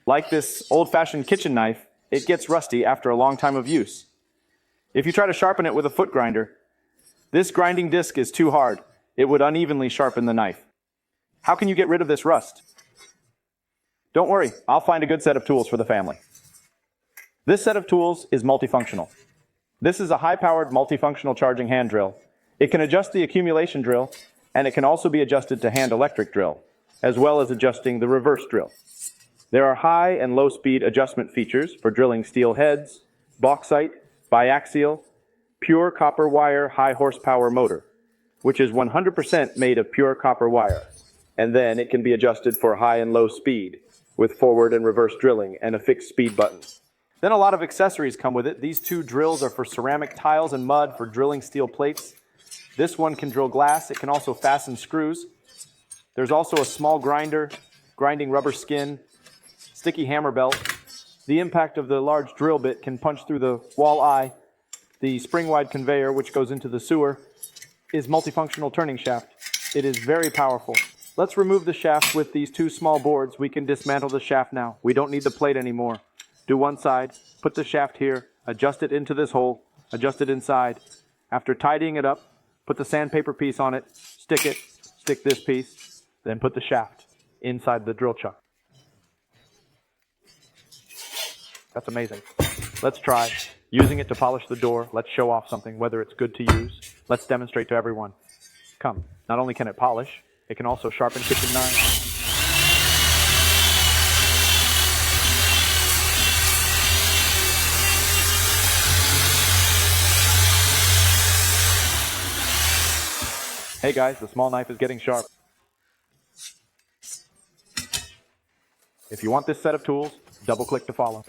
Like this old-fashioned kitchen knife, it gets rusty after a long time of use. If you try to sharpen it with a foot grinder, this grinding disc is too hard. It would unevenly sharpen the knife. How can you get rid of this rust? Don't worry, I'll find a good set of tools for the family. This set of tools is multifunctional. This is a high-powered multifunctional charging hand drill. It can adjust the accumulation drill, and it can also be adjusted to hand electric drill, as well as adjusting the reverse drill. There are high and low speed adjustment features for drilling steel heads, bauxite, biaxial, pure copper wire high horsepower motor, which is 100% made of pure copper wire. And then it can be adjusted for high and low speed with forward and reverse drilling and a fixed speed button. Then a lot of accessories come with it. These two drills are for ceramic tiles and mud for drilling steel plates. This one can drill glass. It can also fasten screws. There's also a small grinder, grinding rubber skin, sticky hammer belt. The impact of the large drill bit can punch through the wall eye. The spring-wide conveyor, which goes into the sewer, is multifunctional turning shaft. It is very powerful. Let's remove the shaft with these two small boards. We can dismantle the shaft now. We don't need the plate anymore. Do one side, put the shaft here, adjust it into this hole, adjust it inside. After tidying it up, put the sandpaper piece on it, stick this piece, then put the shaft inside the drill chuck. That's amazing. Let's try using it to polish the door. Let's show off something, whether it's good to use. Let's demonstrate to everyone. Come, not only can it polish, it can also sharpen kitchen knives. Hey guys, the small knife is getting sharp. If you want this set of tools, double-click to follow.